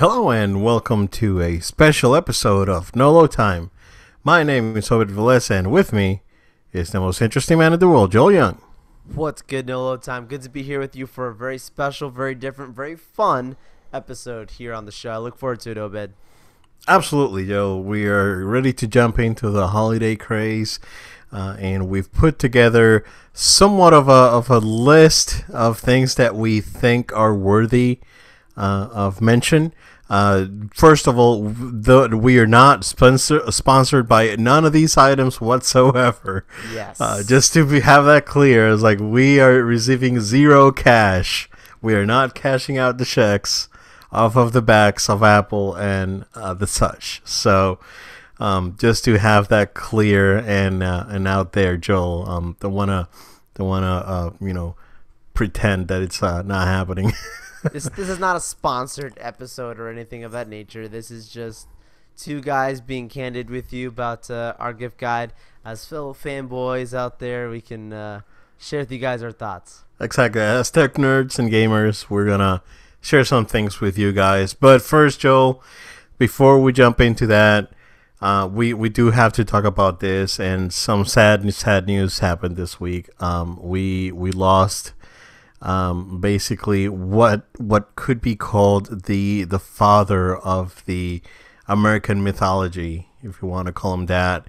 Hello and welcome to a special episode of Nolo Time. My name is Robert Velez and with me is the most interesting man in the world, Joel Young. What's good, Nolo Time? Good to be here with you for a very special, very different, very fun episode here on the show. I look forward to it, Obed. Absolutely, Joe. We are ready to jump into the holiday craze, and we've put together somewhat of a list of things that we think are worthy of mention. First of all, we are not sponsored by none of these items whatsoever. Yes. Just to have that clear, it's like we are receiving zero cash. We are not cashing out the checks off of the backs of Apple and the such. So, just to have that clear and out there, Joel, don't wanna pretend that it's not happening. This is not a sponsored episode or anything of that nature. This is just two guys being candid with you about our gift guide. As fellow fanboys out there, we can share with you guys our thoughts. Exactly. As tech nerds and gamers, we're gonna share some things with you guys. But first, Joel, before we jump into that, we do have to talk about this, and some sad news happened this week. We lost basically what could be called the father of the American mythology, if you want to call him that.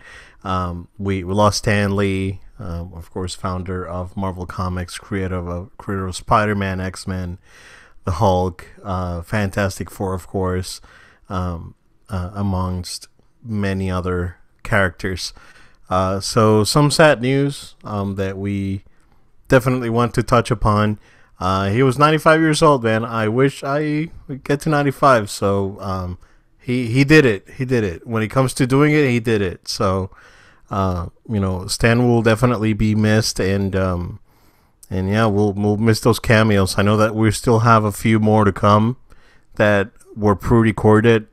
We lost Stan Lee, of course, founder of Marvel Comics, creator of Spider-Man, X-Men, the Hulk, Fantastic Four, of course, amongst many other characters. So some sad news that we definitely want to touch upon. He was 95 years old, man. I wish I would get to 95. So he did it. He did it. When it comes to doing it, he did it. So Stan will definitely be missed, and yeah, we'll miss those cameos. I know that we still have a few more to come that were pre-recorded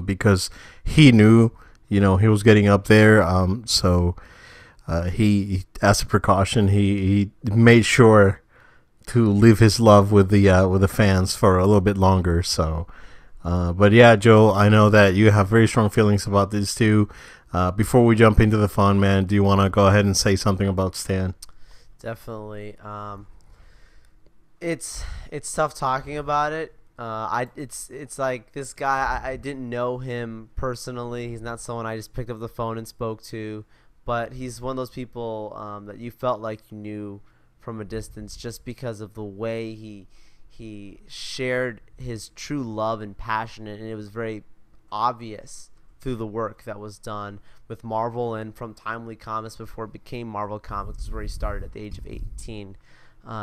because he knew, he was getting up there. So he, as a precaution, he made sure to leave his love with the fans for a little bit longer. So, but yeah, Joe, I know that you have very strong feelings about this too. Before we jump into the fun, man, do you want to go ahead and say something about Stan? Definitely. It's tough talking about it. It's like this guy. I didn't know him personally. He's not someone I just picked up the phone and spoke to. But he's one of those people that you felt like you knew from a distance, just because of the way he shared his true love and passion, and it was very obvious through the work that was done with Marvel and from Timely Comics before it became Marvel Comics, where he started at the age of 18.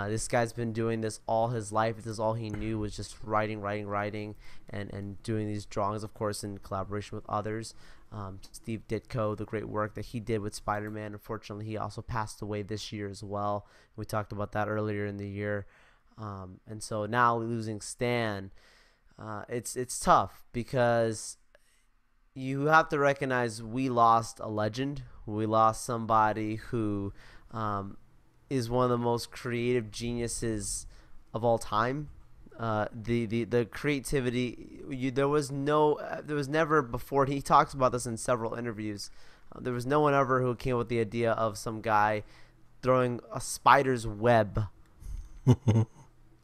This guy's been doing this all his life. This is all he knew, was just writing, and doing these drawings, of course, in collaboration with others. Steve Ditko, the great work that he did with Spider-Man. Unfortunately, he also passed away this year as well. We talked about that earlier in the year. And so now losing Stan, it's tough, because you have to recognize we lost a legend. We lost somebody who is one of the most creative geniuses of all time. The creativity, there was never before, and he talks about this in several interviews, there was no one ever who came up with the idea of some guy throwing a spider's web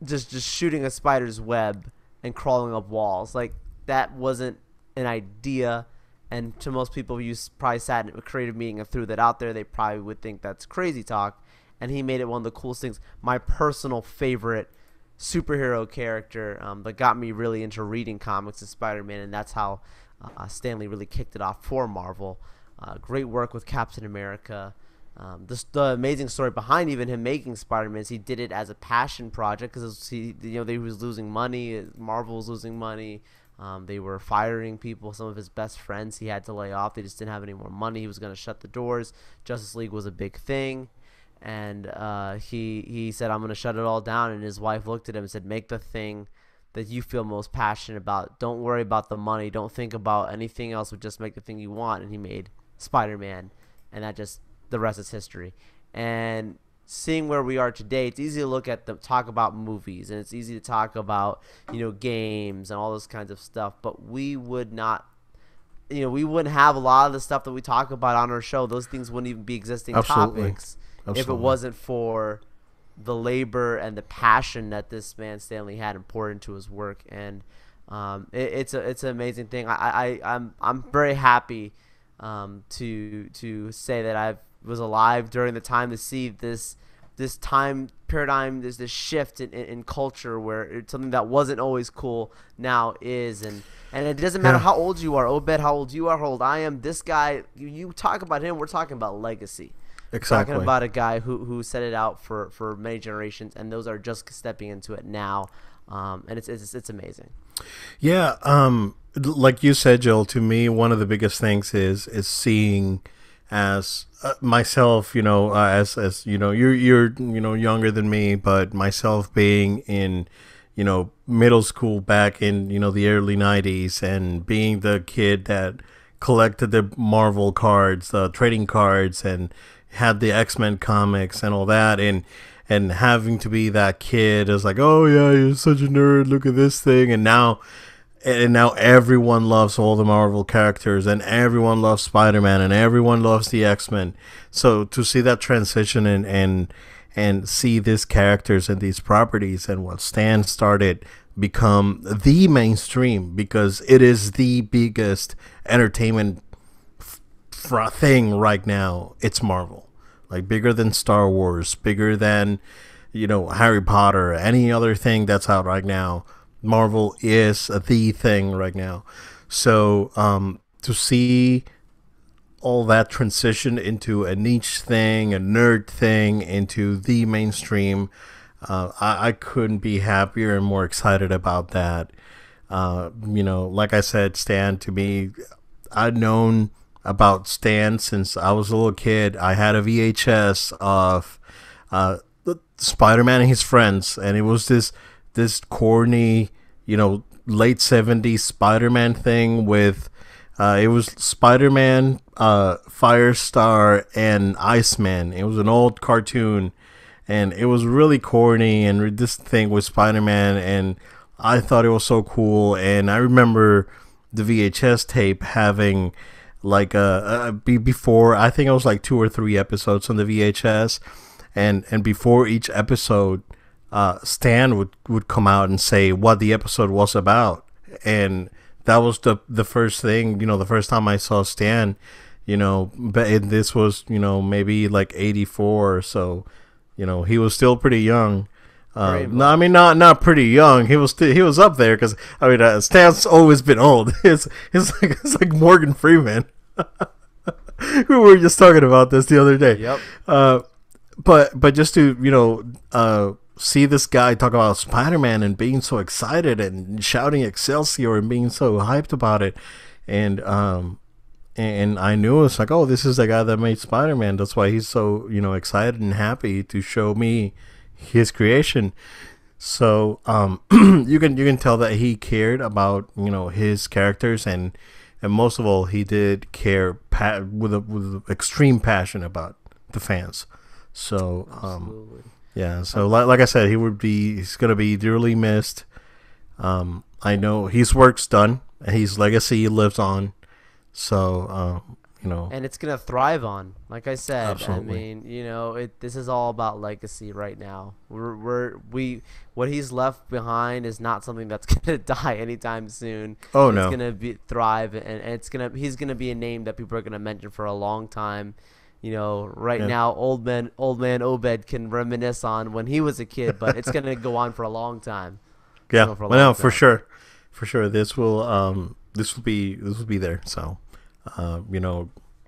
just shooting a spider's web and crawling up walls. Like, that wasn't an idea, and to most people, you probably sat in a creative meeting and threw that out there, they probably would think that's crazy talk. And he made it one of the coolest things. My personal favorite superhero character that got me really into reading comics is Spider-Man, and that's how Stan Lee really kicked it off for Marvel. Great work with Captain America. The amazing story behind even him making Spider-Man is he did it as a passion project, because they was losing money. Marvel was losing money. They were firing people. Some of his best friends he had to lay off. They just didn't have any more money. He was going to shut the doors. Justice League was a big thing. And he said, I'm going to shut it all down. And his wife looked at him and said, make the thing that you feel most passionate about. Don't worry about the money. Don't think about anything else, but just make the thing you want. And he made Spider-Man. And the rest is history. And seeing where we are today, it's easy to talk about movies, and it's easy to talk about, games and all those kinds of stuff. But we would not, we wouldn't have a lot of the stuff that we talk about on our show. Those things wouldn't even be existing topics if it wasn't for the labor and the passion that this man Stanley had and poured into his work. And it's an amazing thing. I'm very happy to say that I was alive during the time to see this time paradigm, this shift in culture where it's something that wasn't always cool now is. And it doesn't matter how old you are, Obed, how old you are, how old I am. This guy, you talk about him, we're talking about legacy. Exactly. Talking about a guy who set it out for many generations, and those are just stepping into it now. And it's amazing. Yeah, like you said, Joel, to me, one of the biggest things is seeing as myself, as you're younger than me, but myself being in, middle school back in, the early 90s, and being the kid that collected the Marvel cards, the trading cards, and had the X-Men comics and all that, and having to be that kid is like, oh yeah, you're such a nerd, look at this thing. And now everyone loves all the Marvel characters, and everyone loves Spider-Man, and everyone loves the X-Men. So to see that transition and see these characters and these properties and what Stan started become the mainstream, because it is the biggest entertainment thing right now. It's Marvel, like bigger than Star Wars, bigger than Harry Potter, any other thing that's out right now. Marvel is the thing right now. So to see all that transition into a niche thing, a nerd thing, into the mainstream, I couldn't be happier and more excited about that. Like I said, Stan, to me, I'd known about Stan since I was a little kid. I had a VHS of Spider-Man and his friends, and it was this corny, late 70s Spider-Man thing with it was Spider-Man, Firestar, and Iceman. It was an old cartoon, and it was really corny, and this thing with Spider-Man, and I thought it was so cool. And I remember the VHS tape having like before, I think it was like 2 or 3 episodes on the VHS, and before each episode, Stan would come out and say what the episode was about. And that was the first thing, the first time I saw Stan, but this was, maybe like 84 or so. He was still pretty young. No, I mean not pretty young. He was up there, because Stan's always been old. It's like Morgan Freeman. We were just talking about this the other day. Yep. But just to see this guy talk about Spider-Man and being so excited and shouting Excelsior and being so hyped about it, and I knew it's like, oh, this is the guy that made Spider-Man. That's why he's so excited and happy to show me his creation. So you can tell that he cared about his characters, and most of all, he did care with extreme passion about the fans. So yeah, so like I said, he's gonna be dearly missed. I know his work's done and his legacy lives on. So and it's gonna thrive on, like I said. Absolutely. I mean, this is all about legacy right now. What he's left behind is not something that's gonna die anytime soon. Oh, it's no. gonna thrive, and he's gonna be a name that people are gonna mention for a long time. Right now, old man Obed can reminisce on when he was a kid, but it's gonna go on for a long time. Yeah, for sure. This will be there. So,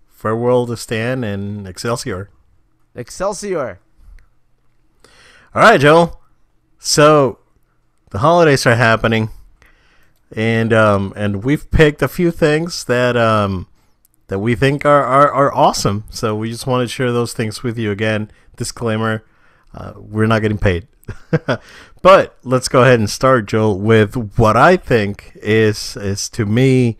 farewell to Stan and Excelsior. Excelsior. All right, Joel. So the holidays are happening, and we've picked a few things that we think are awesome. So we just want to share those things with you. Again, disclaimer, we're not getting paid. But let's go ahead and start, Joel, with what I think is to me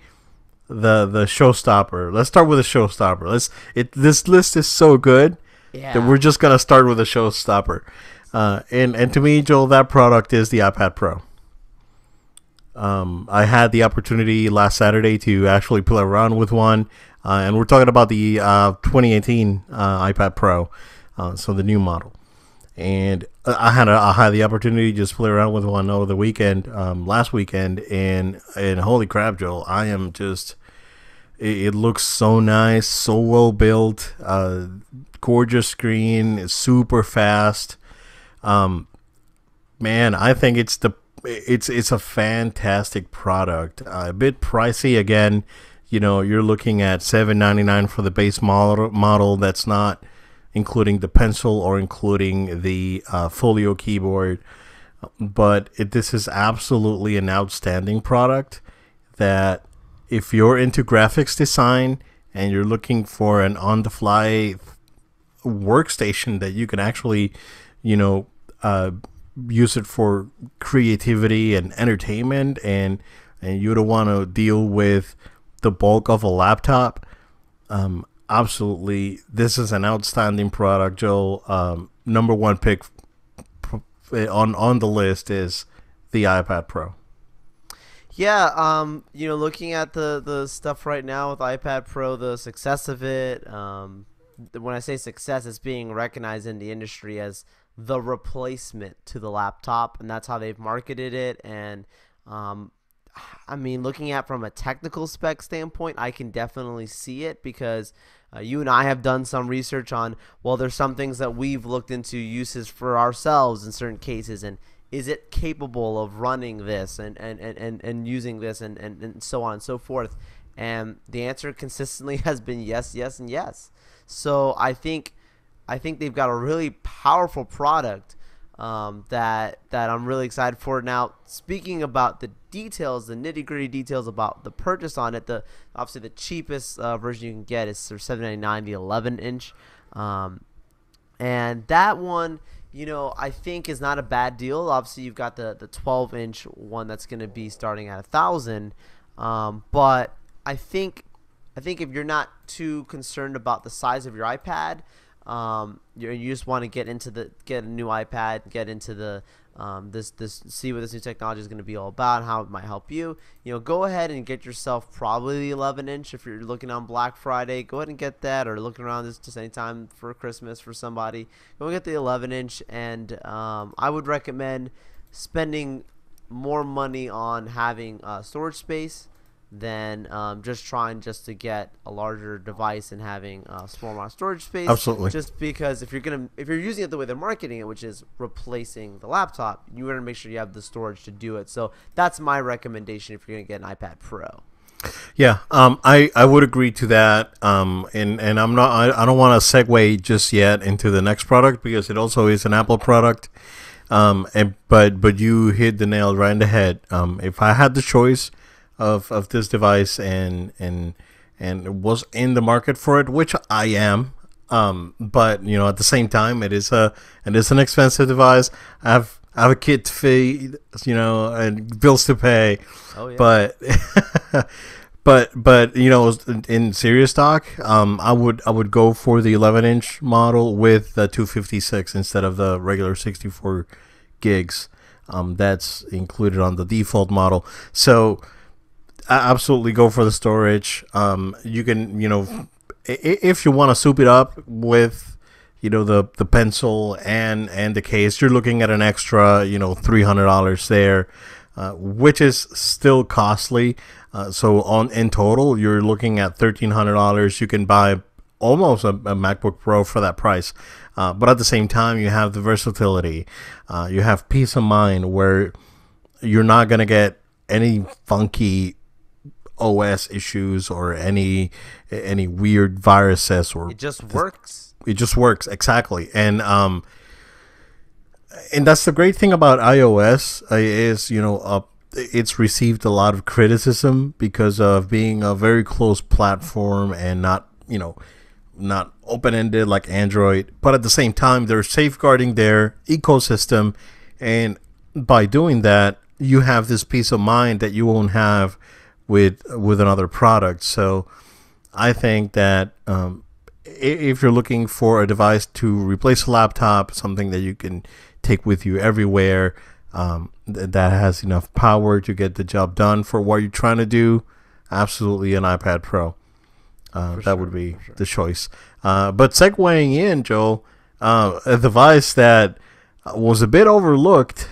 the showstopper. Let's start with a showstopper. This list is so good That we're Yeah. just gonna start with a showstopper. And to me, Joel, that product is the iPad Pro. I had the opportunity last Saturday to actually play around with one, and we're talking about the 2018 iPad Pro, so the new model. And I had the opportunity to just play around with one over the weekend, last weekend, and holy crap, Joel, I am just it looks so nice, so well built, gorgeous screen, it's super fast. Um, Man, I think it's a fantastic product. A bit pricey again. You know, you're looking at $799 for the base model. That's not including the pencil or including the folio keyboard. But this is absolutely an outstanding product. That if you're into graphics design and you're looking for an on-the-fly workstation that you can actually, you know, use it for creativity and entertainment, and you don't want to deal with the bulk of a laptop, absolutely, this is an outstanding product, Joel. Number one pick on the list is the iPad Pro. Yeah, looking at the stuff right now with iPad Pro, the success of it, when I say success, it's being recognized in the industry as the replacement to the laptop, and that's how they've marketed it. And I mean, looking at from a technical spec standpoint, I can definitely see it because you and I have done some research on, well, there's some things that we've looked into uses for ourselves in certain cases, and is it capable of running this and using this and so on and so forth. And the answer consistently has been yes, yes, and yes. So I think they've got a really powerful product that I'm really excited for. Now, speaking about the details, the nitty-gritty details about the purchase on it, obviously the cheapest version you can get is for $799, the 11-inch, and that one, I think is not a bad deal. Obviously, you've got the 12-inch one that's going to be starting at 1,000, but I think if you're not too concerned about the size of your iPad, you just want to get a new iPad, get into the see what this new technology is going to be all about and how it might help you. Go ahead and get yourself probably the 11-inch if you're looking on Black Friday. Go ahead and get that, or looking around this just anytime for Christmas for somebody. Go get the 11-inch, and I would recommend spending more money on having storage space than just trying to get a larger device and having a small amount of storage space. Absolutely. Just because if you're using it the way they're marketing it, which is replacing the laptop, you want to make sure you have the storage to do it. So that's my recommendation if you're going to get an iPad Pro. Yeah, I would agree to that. And I don't want to segue just yet into the next product because it also is an Apple product. But you hit the nail right in the head. If I had the choice of this device and was in the market for it, which I am, but at the same time it is an expensive device. I have a kid to feed, and bills to pay. Oh yeah. But in serious talk, I would go for the 11-inch model with the 256 instead of the regular 64 gigs. That's included on the default model. So absolutely go for the storage. You can, if you want to soup it up with, the pencil and the case, you're looking at an extra, $300 there, which is still costly. So in total, you're looking at $1,300. You can buy almost a MacBook Pro for that price. But at the same time, you have the versatility. You have peace of mind where you're not going to get any funky OS issues or any weird viruses, or It just works. it just works exactly. And that's the great thing about iOS is it's received a lot of criticism because of being a very closed platform and not open-ended like Android, but at the same time they're safeguarding their ecosystem, and by doing that you have this peace of mind that you won't have with another product. So I think that if you're looking for a device to replace a laptop, something that you can take with you everywhere, that has enough power to get the job done for what you're trying to do, absolutely an iPad Pro. That would be the choice. But segueing in, Joel, a device that was a bit overlooked,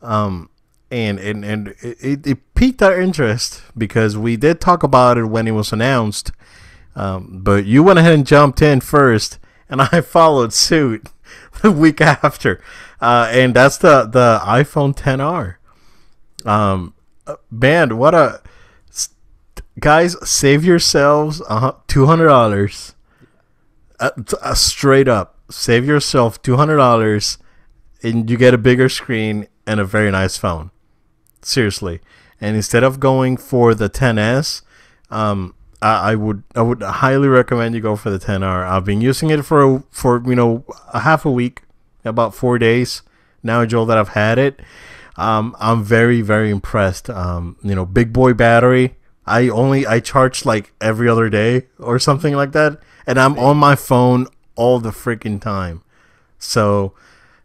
and it piqued our interest because we did talk about it when it was announced. But you went ahead and jumped in first, and I followed suit the week after. And that's the iPhone XR. Man, what a... Guys, save yourselves $200. Straight up, save yourself $200, and you get a bigger screen and a very nice phone. Seriously. And instead of going for the XS, I would highly recommend you go for the XR. I've been using it for a half a week, about 4 days now, Joel, that I've had it. I'm very, very impressed. Big boy battery. I charge like every other day or something like that, and I'm on my phone all the freaking time. So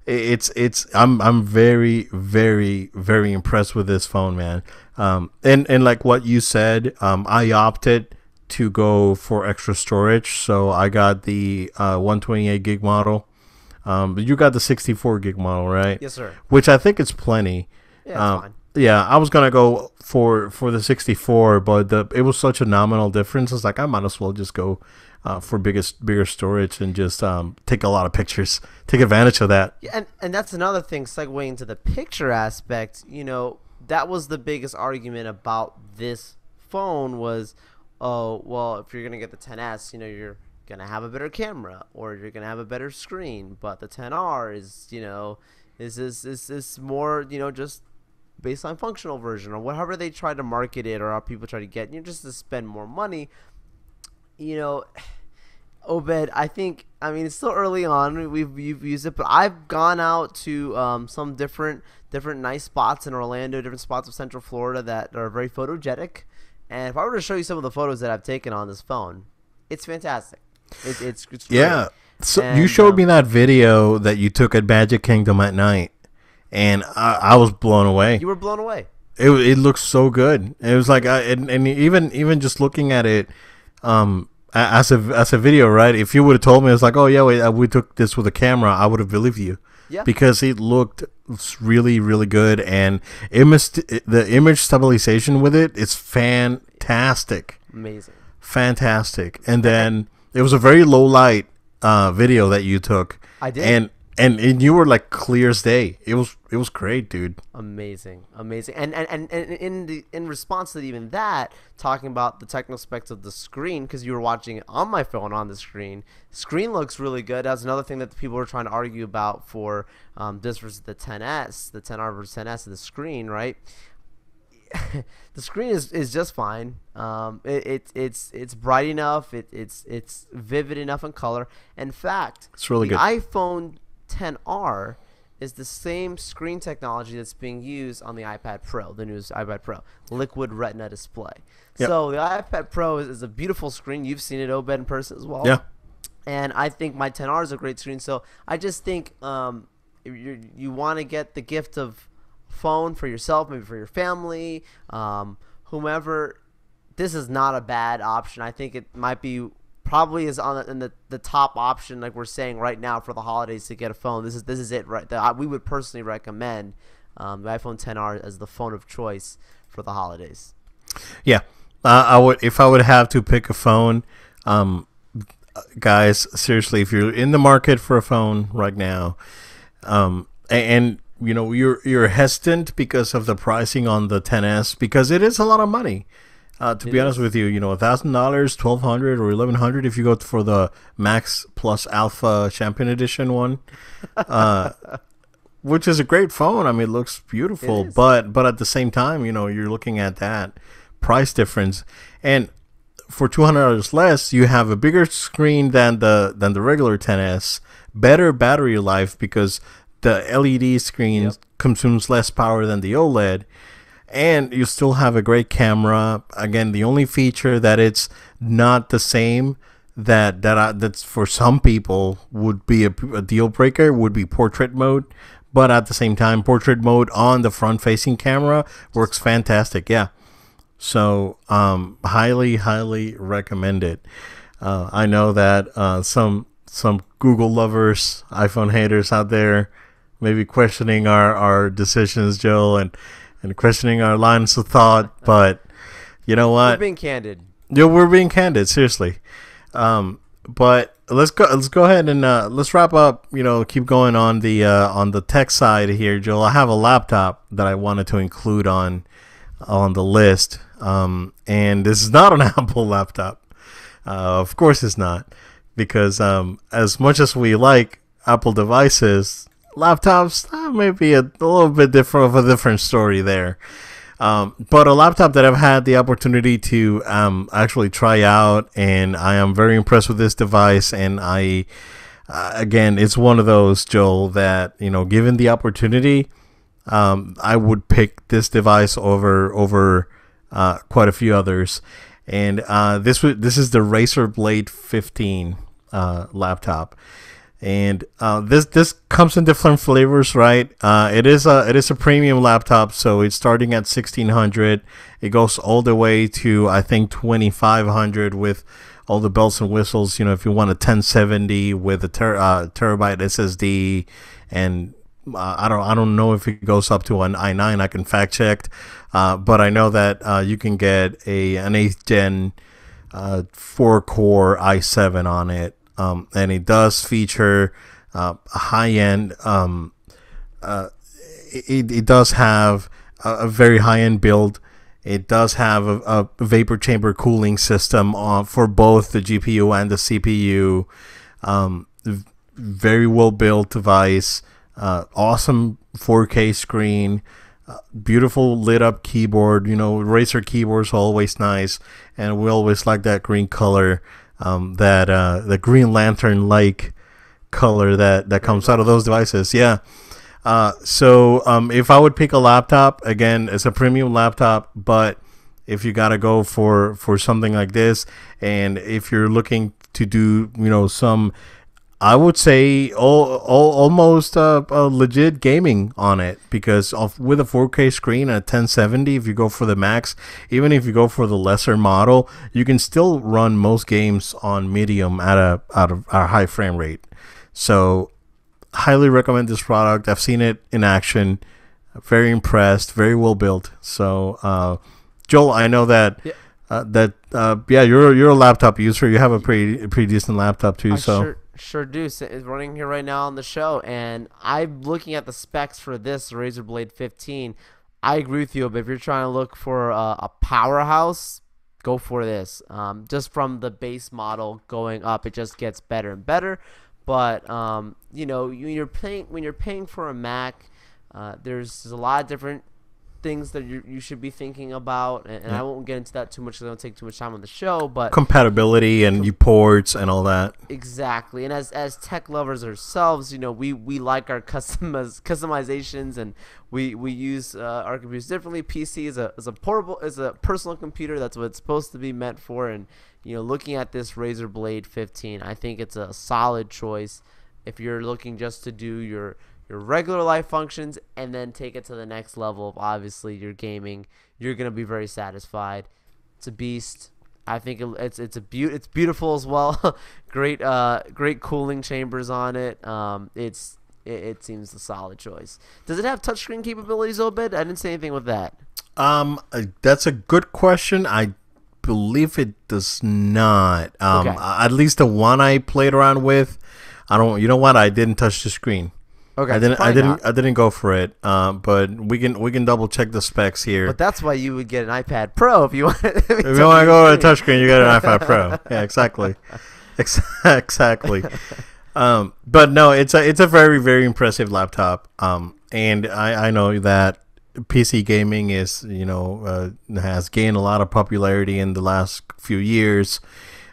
I'm very, very, very impressed with this phone, man. And like what you said, I opted to go for extra storage, so I got the 128 gig model. But you got the 64 gig model, right? Yes, sir. Which I think is plenty. Yeah, it's fine. Yeah, I was gonna go for the 64, but it was such a nominal difference. It's like I might as well just go for bigger storage and just take a lot of pictures, take advantage of that. Yeah, and that's another thing. Segueing into the picture aspect, that was the biggest argument about this phone was, oh well, if you're gonna get the XS, you're gonna have a better camera or you're gonna have a better screen, but the XR is more just baseline functional version or whatever they try to market it, or how people try to get just to spend more money. Obed, I mean it's still early on, we've used it, but I've gone out to some different nice spots in Orlando, different spots of Central Florida that are very photogenic, and if I were to show you some of the photos that I've taken on this phone, it's fantastic. It's great. Yeah, so you showed me that video that you took at Magic Kingdom at night, and I was blown away. You were blown away. It looks so good. It was like, and even just looking at it, as a video, right? If you would have told me, it's like, oh yeah, wait, we took this with a camera, I would have believed you. Yeah. Because it looked really, really good, and the image stabilization with it is fantastic. Amazing. Fantastic. And then it was a very low light video that you took. I did. And you were like clear as day. It was great, dude. Amazing. And in response to even that, talking about the technical specs of the screen, because you were watching it on my phone on the screen looks really good. That's another thing that the people were trying to argue about for this versus the XS, the XR versus XS, the screen, right? The screen is just fine. It's bright enough. It's vivid enough in color. In fact, it's really good. iPhone XR is the same screen technology that's being used on the iPad Pro, the newest iPad Pro, liquid retina display. Yep. So the iPad Pro is a beautiful screen. You've seen it, Obed, in person as well. Yeah. And I think my XR is a great screen. So I just think if you want to get the gift of phone for yourself, maybe for your family, whomever, this is not a bad option. I think it might be probably is in the top option, like we're saying right now, for the holidays to get a phone. This is it, right? We would personally recommend the iPhone XR as the phone of choice for the holidays. Yeah, I would, if I would have to pick a phone. Guys, seriously, if you're in the market for a phone right now, and you're hesitant because of the pricing on the XS, because it is a lot of money. To be honest with you, $1,000, $1,200, or $1,100 if you go for the Max Plus Alpha Champion Edition one, which is a great phone. I mean, it looks beautiful, but at the same time, you're looking at that price difference, and for $200 less, you have a bigger screen than the regular XS, better battery life because the LED screen consumes less power than the OLED. And you still have a great camera. Again, the only feature that it's not the same that's for some people would be a deal breaker would be portrait mode. But at the same time, portrait mode on the front facing camera works fantastic. Yeah. So highly recommend it. I know that some Google lovers, iPhone haters out there, maybe questioning our decisions, Joel, and questioning our lines of thought. But you know what? We're being candid. Yeah, we're being candid, seriously. But let's go ahead and let's wrap up. Keep going on the tech side here, Joel. I have a laptop that I wanted to include on the list, and this is not an Apple laptop. Of course, it's not, because as much as we like Apple devices, laptops may be a little bit different of a different story there. But a laptop that I've had the opportunity to actually try out, and I am very impressed with this device. And again, it's one of those, Joel, that given the opportunity, I would pick this device over quite a few others. And this is the Razer Blade 15 laptop. And this comes in different flavors, right? It is a premium laptop, so it's starting at $1,600. It goes all the way to, I think, $2,500 with all the bells and whistles. If you want a 1070 with a terabyte SSD, and I don't know if it goes up to an i9. I can fact check, but I know that you can get an 8th gen 4-core i7 on it. And it does feature a high-end. It does have a very high-end build. It does have a vapor chamber cooling system for both the GPU and the CPU. Very well-built device. Awesome 4K screen. Beautiful lit-up keyboard. Razer keyboards are always nice, and we always like that green color. The Green Lantern like color that comes out of those devices. Yeah. So if I would pick a laptop, again, it's a premium laptop, but if you gotta go for something like this, and if you're looking to do some, I would say almost legit gaming on it, because with a 4K screen at 1070, if you go for the max, even if you go for the lesser model, you can still run most games on medium at a high frame rate. So highly recommend this product. I've seen it in action. Very impressed. Very well built. So Joel, I know that. Yeah. You're a laptop user. You have a pretty decent laptop too. Sure do. It's running here right now on the show, and I'm looking at the specs for this Razer Blade 15. I agree with you, but if you're trying to look for a powerhouse, go for this. Just from the base model going up, it just gets better and better. But when you're paying for a Mac, there's a lot of different things that you should be thinking about, and I won't get into that too much because I don't take too much time on the show, but compatibility and ports and all that. Exactly. And as tech lovers ourselves, we like our customizations, and we use our computers differently. PC is a personal computer. That's what it's supposed to be meant for. And looking at this Razer Blade 15, I think it's a solid choice if you're looking just to do your regular life functions and then take it to the next level of obviously your gaming. You're going to be very satisfied. It's a beast. I think it's beautiful as well. Great cooling chambers on it. It seems a solid choice. Does it have touchscreen capabilities, Obed? I didn't say anything with that. That's a good question. I believe it does not. Okay. At least the one I played around with, I don't. You know what? I didn't touch the screen. Okay, I didn't go for it. But we can double check the specs here. But that's why you would get an iPad Pro if you want. If you want to go to a touchscreen, you get an iPad Pro. Yeah, exactly, exactly. But no, it's a very, very impressive laptop. And I know that PC gaming is has gained a lot of popularity in the last few years.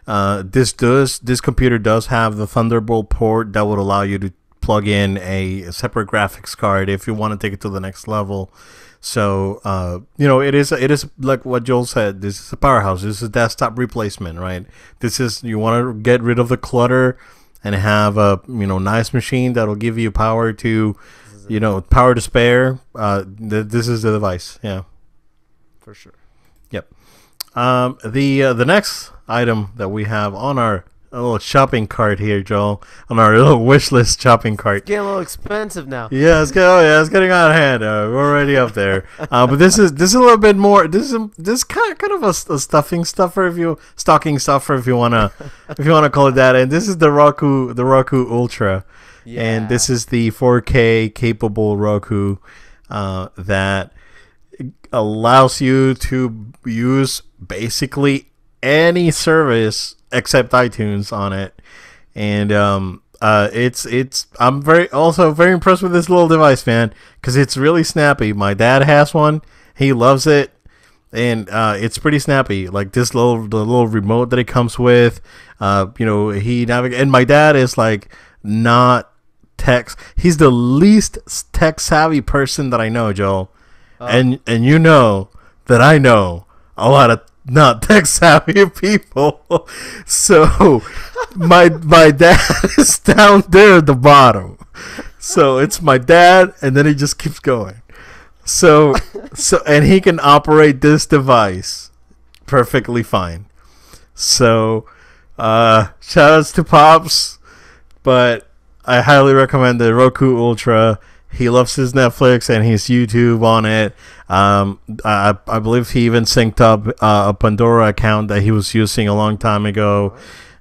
This computer does have the Thunderbolt port that would allow you to plug in a separate graphics card if you want to take it to the next level. So it is like what Joel said. This is a powerhouse. This is a desktop replacement, right? This is, you want to get rid of the clutter and have a nice machine that'll give you power to power to spare. This is the device. Yeah, for sure. yep. The next item that we have on our little shopping cart here, Joel, on our little wish list shopping cart. It's getting a little expensive now. Yeah, it's getting out of hand. We're already up there. But this is a little bit more. This kind of a stocking stuffer, if you wanna call it that. And this is the Roku Ultra, and this is the 4K capable Roku that allows you to use basically any service except iTunes on it. And I'm very impressed with this little device, man, because it's really snappy. My dad has one, he loves it, and it's pretty snappy. Like the little remote that it comes with, and my dad is like not tech. He's the least tech savvy person that I know, Joel. And you know that I know a lot of not tech savvy people. So my dad is down there at the bottom. So it's my dad, and then he just keeps going. So and he can operate this device perfectly fine. So shout outs to Pops, but I highly recommend the Roku Ultra. He loves his Netflix and his YouTube on it. I believe he even synced up a Pandora account that he was using a long time ago.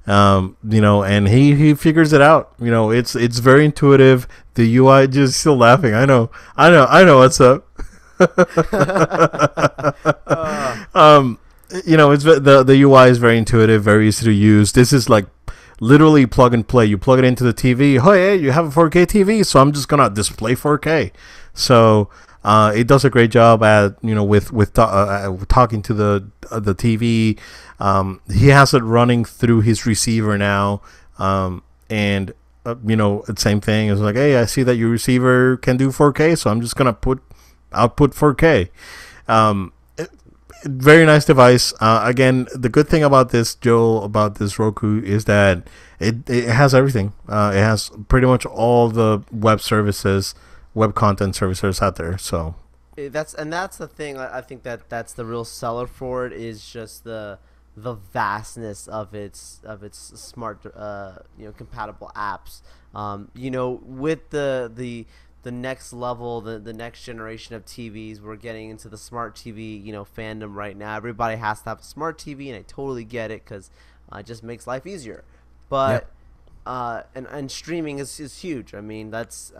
And he figures it out. It's very intuitive. The UI, just still laughing. I know what's up. It's the UI is very intuitive, very easy to use. This is like literally plug and play. You plug it into the TV. Oh, hey, you have a 4K TV, so I'm just gonna display 4K. So it does a great job at with talking to the TV. He has it running through his receiver now, and same thing. It's like, hey, I see that your receiver can do 4K, so I'm just gonna output 4K. Very nice device. Again, the good thing about this, Joel, about this Roku is that it has everything. It has pretty much all the web content services out there. So that's the thing. I think that's the real seller for it, is just the vastness of its smart compatible apps. With the next level, the next generation of TVs, we're getting into the smart TV fandom right now. Everybody has to have a smart TV, and I totally get it, because it just makes life easier. But and streaming is huge. It's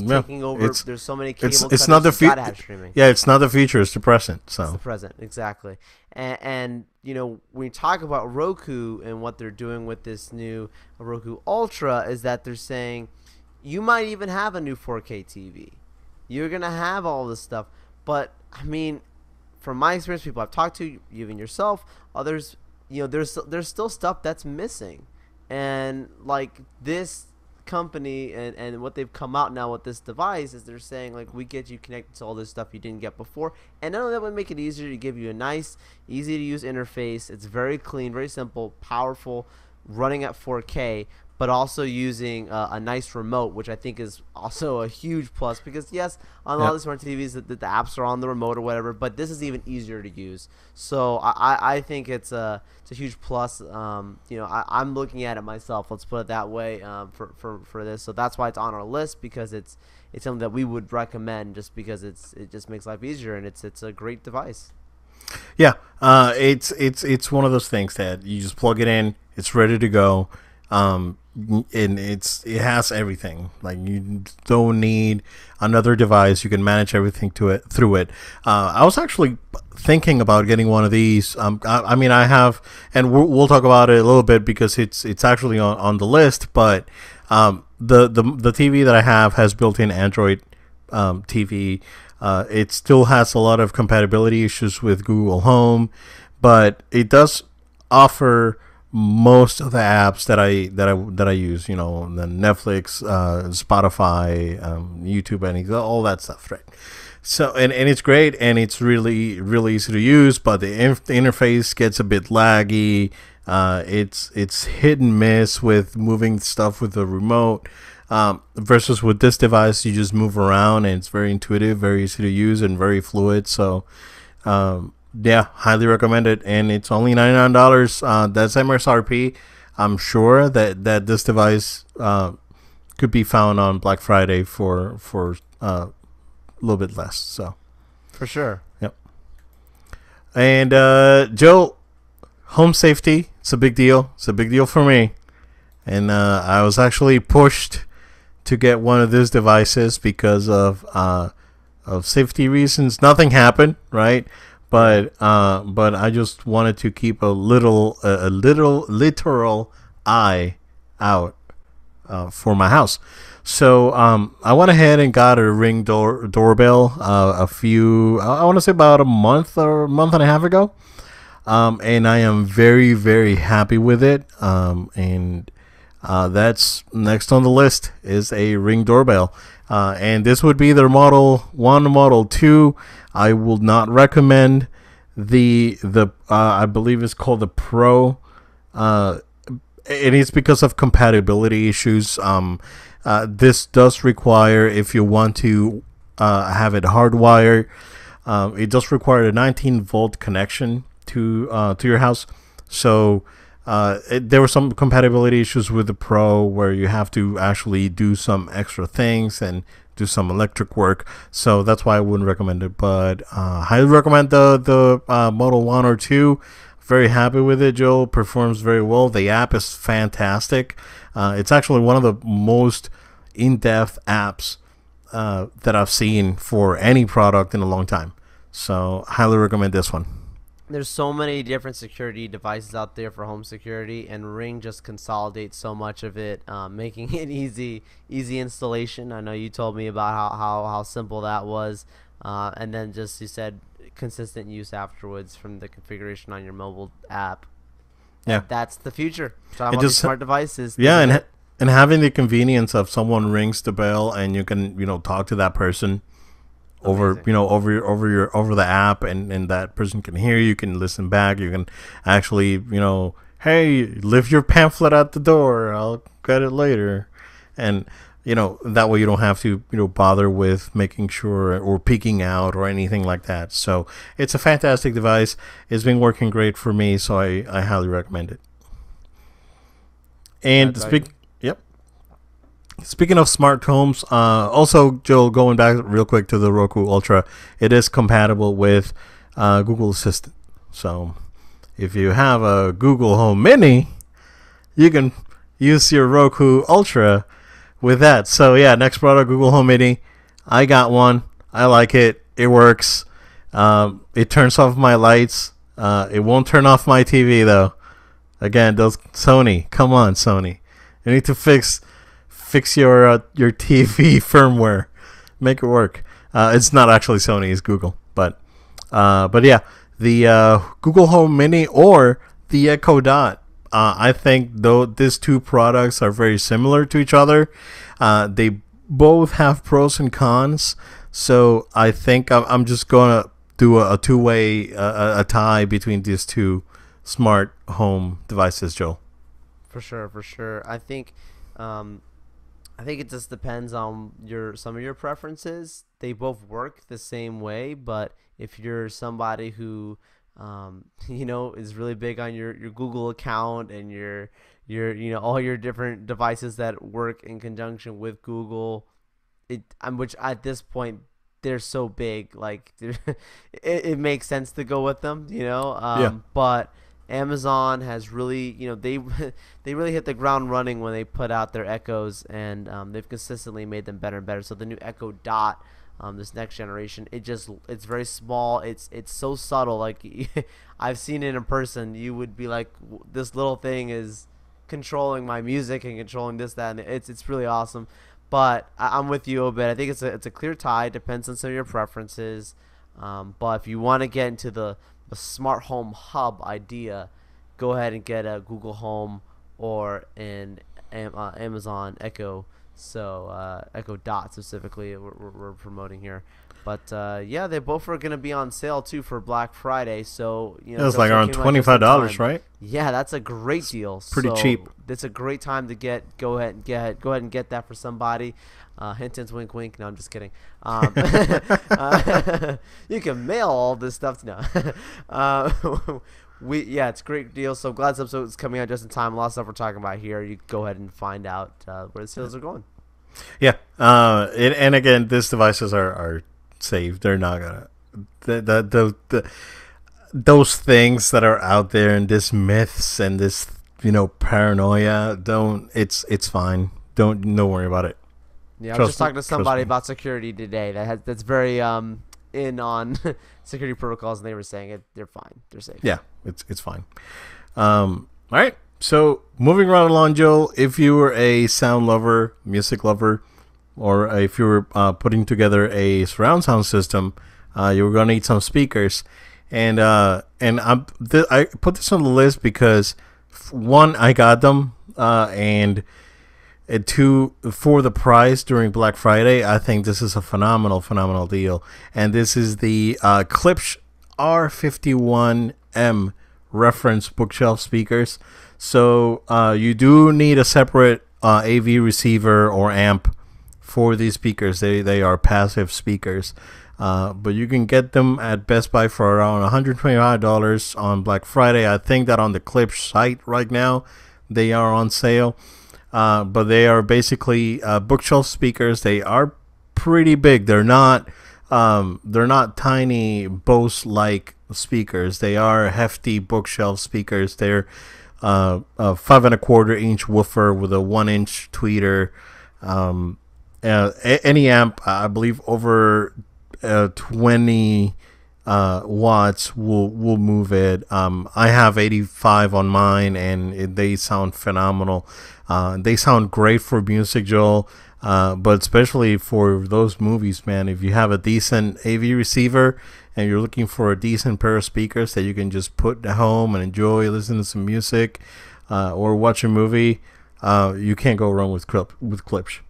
taking over. There's so many cable it's not the gotta have streaming. Yeah, it's not the future, it's the present. So it's the present, exactly. And when you talk about Roku and what they're doing with this new Roku Ultra, is that they're saying you might even have a new 4K TV. You're going to have all this stuff. But, from my experience, people I've talked to, even yourself, others, there's still stuff that's missing. And, like, this company and what they've come out now with this device is they're saying, like, we get you connected to all this stuff you didn't get before. And not only that, would make it easier to give you a nice, easy-to-use interface. It's very clean, very simple, powerful, running at 4K. But also using a nice remote, which I think is also a huge plus, because yes, on all the smart TVs, the apps are on the remote or whatever, but this is even easier to use. So I think it's a huge plus. I'm looking at it myself. Let's put it that way for this. So that's why it's on our list, because it's something that we would recommend, just because it just makes life easier, and it's a great device. Yeah, it's one of those things that you just plug it in, it's ready to go. And it has everything. Like, you don't need another device. You can manage everything through it. I was actually thinking about getting one of these. I have, and we'll talk about it a little bit, because it's actually on the list. But the TV that I have has built-in Android TV. It still has a lot of compatibility issues with Google Home, but it does offer most of the apps that I use, the Netflix, Spotify, YouTube, all that stuff, right? So and it's great, and it's really easy to use, but the interface gets a bit laggy. It's hit and miss with moving stuff with the remote. Versus with this device, you just move around, and it's very intuitive, very easy to use, and very fluid. So yeah, highly recommend it, and it's only $99. That's MSRP. I'm sure that this device could be found on Black Friday for a little bit less. So For sure. yep. And Joe, home safety. It's a big deal. It's a big deal for me. And I was actually pushed to get one of these devices because of safety reasons. Nothing happened, right? But I just wanted to keep a little literal eye out for my house. So I went ahead and got a Ring doorbell I want to say about a month or a month and a half ago. And I am very, very happy with it. And that's next on the list is a Ring doorbell. And this would be their Model 1, Model 2. I will not recommend the I believe it's called the Pro. It is because of compatibility issues. This does require, if you want to have it hardwired, it does require a 19-volt connection to your house. So there were some compatibility issues with the Pro where you have to actually do some extra things and do some electric work. So that's why I wouldn't recommend it. But highly recommend the Model 1 or 2. Very happy with it. Joe performs very well. The app is fantastic. It's actually one of the most in-depth apps that I've seen for any product in a long time. So highly recommend this one. There's so many different security devices out there for home security, and Ring just consolidates so much of it, making it easy installation. I know you told me about how simple that was, and then just you said consistent use afterwards from the configuration on your mobile app. Yeah, That's the future. Talking it about these just smart devices. yeah, and having the convenience of someone rings the bell and you can talk to that person over Amazing. over the app, and that person can hear you, you can listen back, you can actually hey, leave your pamphlet at the door, I'll get it later. And that way you don't have to bother with making sure or peeking out or anything like that. So it's a fantastic device. It's been working great for me, so I highly recommend it. And yep. Speaking of smart homes, also, Joel, going back real quick to the Roku Ultra, it is compatible with Google Assistant. So if you have a Google Home Mini, you can use your Roku Ultra with that. So yeah, next product, Google Home Mini. I got one. I like it. It works. It turns off my lights. It won't turn off my TV though. Again, those Sony. Come on, Sony. You need to fix your TV firmware, make it work. It's not actually Sony, it's Google, but yeah, the Google Home Mini or the Echo Dot. I think though these two products are very similar to each other. They both have pros and cons, so I think I'm just gonna do a two-way a tie between these two smart home devices, Joel. For sure. I think it just depends on some of your preferences. They both work the same way, but if you're somebody who is really big on your Google account and your all your different devices that work in conjunction with Google, which at this point they're so big, like it makes sense to go with them, Yeah. But Amazon has really, they they really hit the ground running when they put out their Echoes, and they've consistently made them better and better. So the new Echo Dot, this next generation, it's very small. It's so subtle. Like I've seen it in person. You would be like, this little thing is controlling my music and controlling this, that, and it's really awesome. But I'm with you a bit. I think it's a clear tie. Depends on some of your preferences. But if you want to get into the smart home hub idea, go ahead and get a Google Home or an Amazon Echo. So Echo Dot specifically, we're promoting here. But yeah, they both are going to be on sale too for Black Friday. So It was like around $25, right? Yeah, that's a great deal. Pretty cheap. It's a great time to go ahead and get that for somebody. Hint, hint, wink, wink. No, I'm just kidding. You can mail all this stuff. No. Yeah, it's a great deal. So glad this episode is coming out just in time. A lot of stuff we're talking about here. You go ahead and find out where the sales are going. Yeah. And again, these devices are safe. They're not gonna those things that are out there and this myths and this paranoia. It's fine. Don't worry about it. Yeah, I was just talking to somebody about security today that's very in on security protocols, and they were saying they're fine, they're safe. Yeah, it's fine. All right, so moving right along, Joel. If you were a sound lover, music lover, or if you were putting together a surround sound system, you were gonna need some speakers, and I put this on the list because one, I got them, and two, for the price during Black Friday. I think this is a phenomenal deal, and this is the Klipsch R51M reference bookshelf speakers. So you do need a separate AV receiver or amp for these speakers. They are passive speakers, but you can get them at Best Buy for around $125 on Black Friday. I think that on the Klipsch site right now they are on sale. But they are basically bookshelf speakers. They are pretty big. They're not tiny Bose-like speakers. They are hefty bookshelf speakers. They're a 5.25-inch woofer with a 1-inch tweeter. Any amp, I believe, over 20 watts will move it. I have 85 on mine, and they sound phenomenal. They sound great for music, Joel, but especially for those movies, man. If you have a decent AV receiver and you're looking for a decent pair of speakers that you can just put at home and enjoy, listen to some music, or watch a movie, you can't go wrong with Klipsch.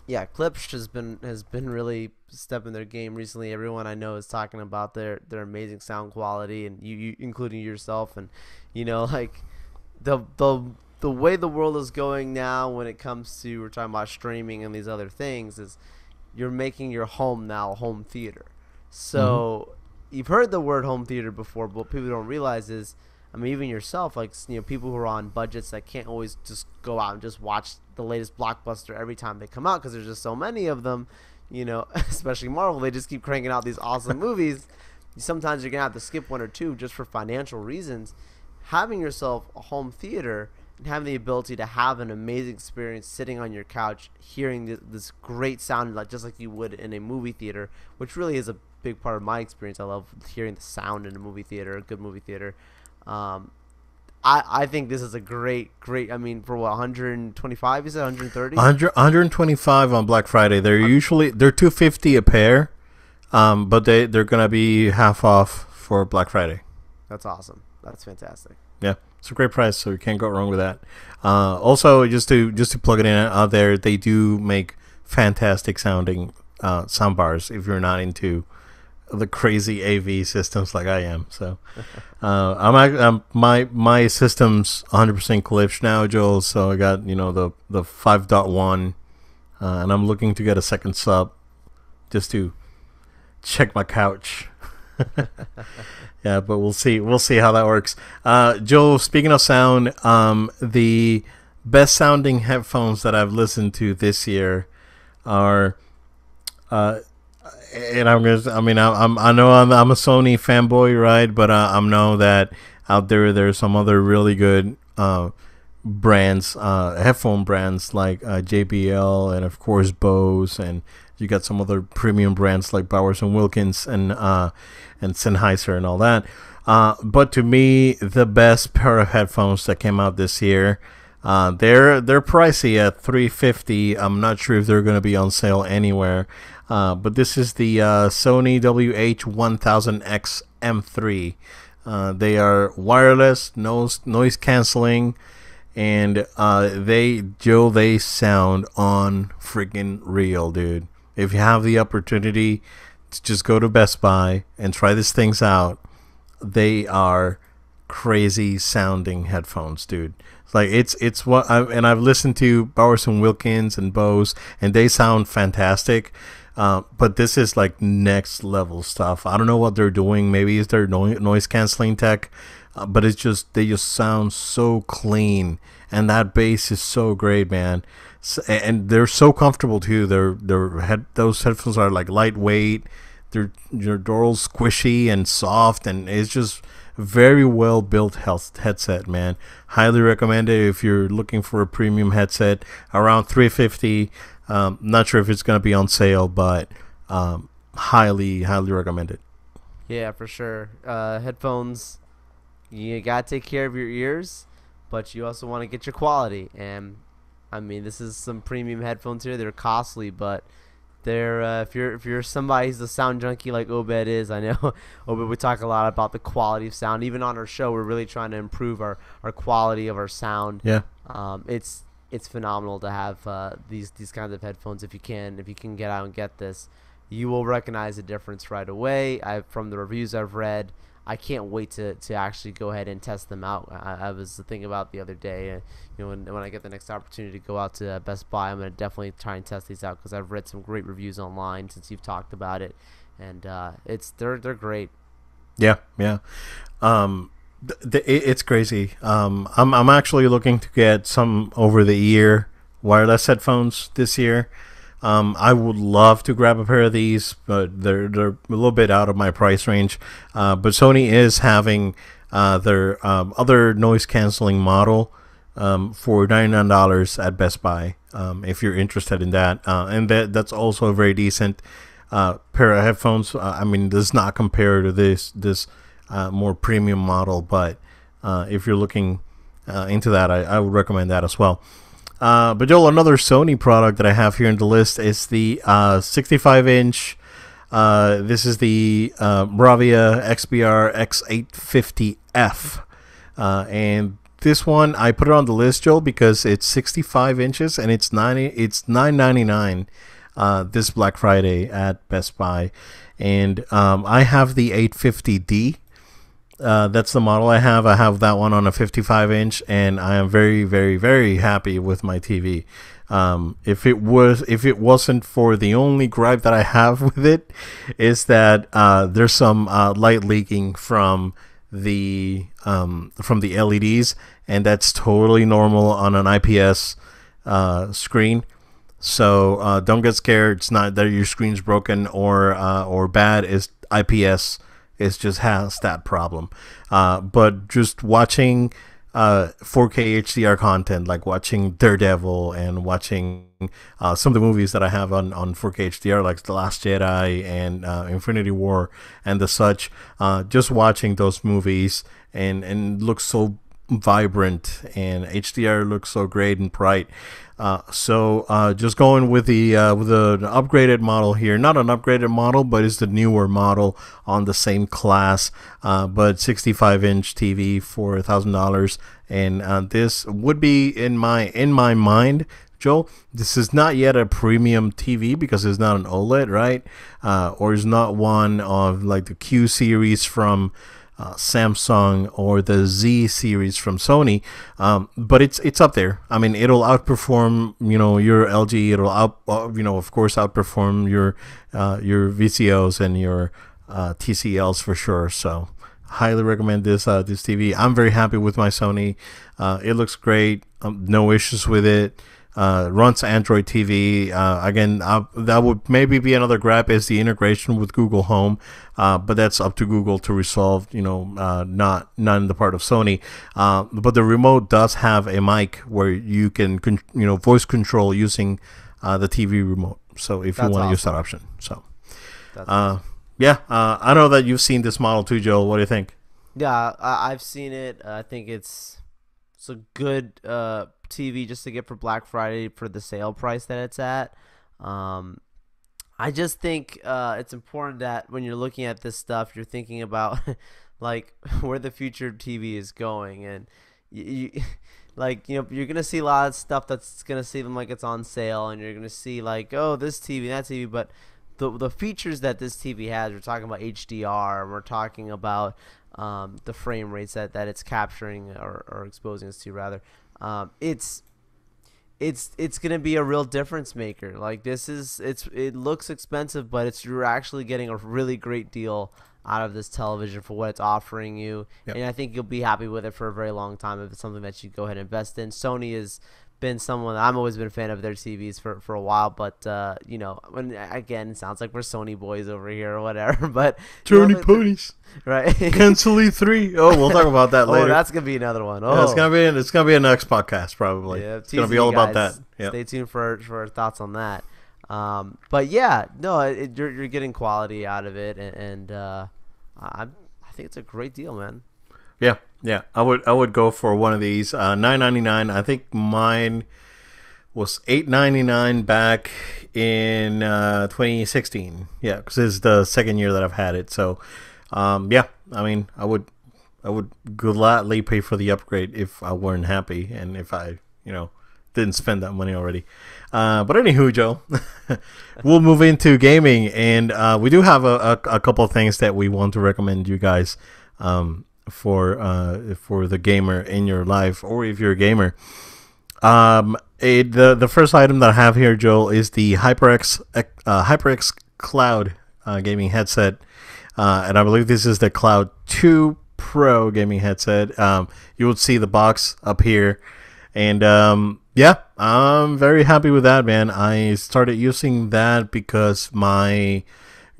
Yeah, Klipsch has been really stepping their game recently. Everyone I know is talking about their amazing sound quality, and you including yourself. And like the way the world is going now when it comes to, we're talking about streaming and these other things, is you're making your home now a home theater. So you've heard the word home theater before, but what people don't realize is, I mean, even yourself, like, people who are on budgets that can't always just go out and just watch the latest blockbuster every time they come out because there's just so many of them, especially Marvel. They just keep cranking out these awesome movies. Sometimes you're going to have to skip one or two just for financial reasons. Having yourself a home theater and having the ability to have an amazing experience sitting on your couch, hearing this great sound, just like you would in a movie theater, which really is a big part of my experience. I love hearing the sound in a movie theater, a good movie theater. I think this is a great. I mean, for what, 125? You said 130? 125 on Black Friday. They're $250 a pair, but they're gonna be half off for Black Friday. That's awesome. That's fantastic. Yeah, it's a great price, so you can't go wrong with that. Also, just to plug it in out there, they do make fantastic sounding sound bars if you're not into the crazy AV systems like I am. So my system's 100% Klipsch now, Joel. So I got the 5.1, and I'm looking to get a second sub just to check my couch. Yeah, but we'll see how that works. Joel, speaking of sound, the best sounding headphones that I've listened to this year are and I know I'm a Sony fanboy, right? But I know that out there's some other really good brands, headphone brands like JBL and of course Bose, and you got some other premium brands like Bowers and Wilkins and Sennheiser and all that. But to me, the best pair of headphones that came out this year, they're pricey at $350. I'm not sure if they're going to be on sale anywhere. But this is the Sony WH-1000X M3. They are wireless, noise canceling, and they sound on freaking real, dude. If you have the opportunity to just go to Best Buy and try these things out. They are crazy sounding headphones, dude. Like it's what and I've listened to Bowers and Wilkins and Bose, and they sound fantastic. But this is like next level stuff. I don't know what they're doing. Maybe it's their noise canceling tech, but it's just they just sound so clean, and that bass is so great, man. And they're so comfortable too. Those headphones are like lightweight. They're all squishy and soft, and it's just very well built headset, man. Highly recommend it if you're looking for a premium headset. Around $350. Not sure if it's gonna be on sale, but highly recommend it. Yeah, for sure. Headphones, you gotta take care of your ears, but you also want to get your quality. And I mean, this is some premium headphones here. They're costly, but they're if you're somebody who's a sound junkie like Obed is, I know Obed, we talk a lot about the quality of sound. Even on our show, we're really trying to improve our quality of our sound. Yeah. It's phenomenal to have these kinds of headphones. If you can get out and get this, you will recognize the difference right away. From the reviews I've read, I can't wait to actually go ahead and test them out. I was thinking about the other day, when I get the next opportunity to go out to Best Buy, I'm gonna definitely try and test these out because I've read some great reviews online since you've talked about it, and they're great. Yeah, yeah. It's crazy. I'm actually looking to get some over the ear wireless headphones this year. I would love to grab a pair of these, but they're a little bit out of my price range. But Sony is having their other noise canceling model for $99 at Best Buy. If you're interested in that, and that's also a very decent pair of headphones. I mean, does not compare to this more premium model, but if you're looking into that, I would recommend that as well. But Joel, another Sony product that I have here in the list is the 65-inch. This is the Bravia XBR X850F, and this one I put it on the list, Joel, because it's 65 inches and it's $9.99 this Black Friday at Best Buy, and I have the 850D. That's the model I have. I have that one on a 55-inch, and I am very, very, very happy with my TV. If it wasn't for the only gripe that I have with it, is that there's some light leaking from the LEDs, and that's totally normal on an IPS screen. So don't get scared. It's not that your screen's broken or bad. It's IPS. It just has that problem. But just watching 4K HDR content, like watching Daredevil and watching some of the movies that I have on 4K HDR, like The Last Jedi and Infinity War and the such, just watching those movies and looks so vibrant, and HDR looks so great and bright. So just going with the upgraded model here, not an upgraded model, but it's the newer model on the same class, but 65-inch TV for $1,000, and this would be in my mind, Joel, this is not yet a premium TV because it's not an OLED, right? Or it's not one of like the Q series from Samsung or the Z series from Sony, but it's up there. I mean, it'll outperform your LG. It'll of course outperform your VCOs and your TCLs for sure. So highly recommend this TV. I'm very happy with my Sony. It looks great. No issues with it. Runs Android TV. Again, that would maybe be another grab, is the integration with Google Home, but that's up to Google to resolve. Not in the part of Sony. But the remote does have a mic where you can voice control using the TV remote. So if you want to use that option, so yeah, I know that you've seen this model too, Joel. What do you think? Yeah, I've seen it. I think it's a good TV just to get for Black Friday for the sale price that it's at. I just think it's important that when you're looking at this stuff, you're thinking about like where the future of TV is going, and you're gonna see a lot of stuff that's gonna seem like it's on sale, and you're gonna see like, oh, this TV, that TV, but the features that this TV has. We're talking about HDR. And we're talking about the frame rates that it's capturing or exposing us to rather. It's gonna be a real difference maker. Like it looks expensive, but you're actually getting a really great deal out of this television for what it's offering you. Yep. And I think you'll be happy with it for a very long time if it's something that you go ahead and invest in. Sony has been someone I've always been a fan of their TVs for a while, but again, it sounds like we're Sony boys over here or whatever. But Sony ponies, right? Cancel E3. Oh, we'll talk about that later. Oh, that's gonna be another one. Oh, yeah, it's gonna be a next podcast probably. Yeah, it's gonna be all about that. Yep. Stay tuned for our thoughts on that. But yeah, no, you're getting quality out of it, and I think it's a great deal, man. Yeah. I would go for one of these. $9.99. I think mine was $8.99 back in 2016. Yeah, because this is the second year that I've had it. So, yeah. I mean, I would gladly pay for the upgrade if I weren't happy and if I didn't spend that money already. But anywho, Joe, we'll move into gaming, and we do have a couple of things that we want to recommend you guys for the gamer in your life, or if you're a gamer. The first item that I have here, Joel, is the HyperX Cloud gaming headset, and I believe this is the Cloud 2 Pro gaming headset. You would see the box up here. And yeah, I'm very happy with that, man. I started using that because my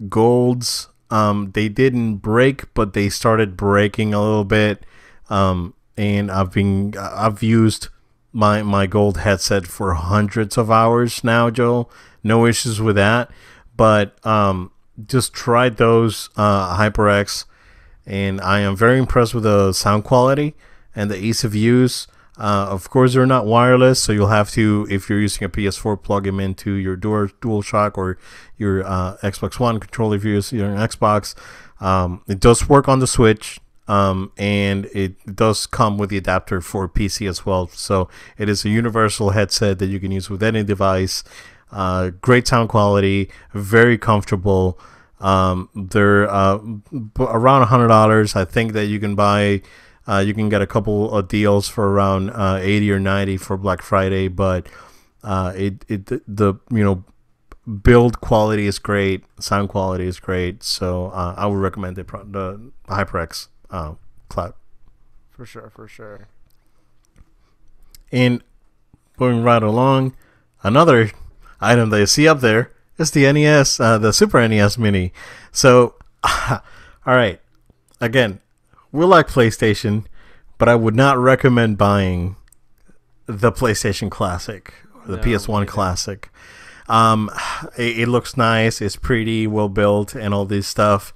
golds, they didn't break, but they started breaking a little bit. And I've used my gold headset for hundreds of hours now, Joel. No issues with that. But just tried those HyperX, and I am very impressed with the sound quality and the ease of use. Of course, they're not wireless, so you'll have to, if you're using a PS4, plug them into your DualShock or your Xbox One controller if you're using an Xbox. It does work on the Switch, and it does come with the adapter for PC as well. So it is a universal headset that you can use with any device. Great sound quality, very comfortable. They're around $100. I think that you can buy. You can get a couple of deals for around 80 or 90 for Black Friday, but the build quality is great, sound quality is great, so I would recommend the HyperX Cloud. For sure. And going right along, another item that you see up there is the NES, the Super NES Mini. So, all right, again. We like PlayStation, but I would not recommend buying the PlayStation Classic or the PS1 Classic. It looks nice, it's pretty, well built, and all this stuff.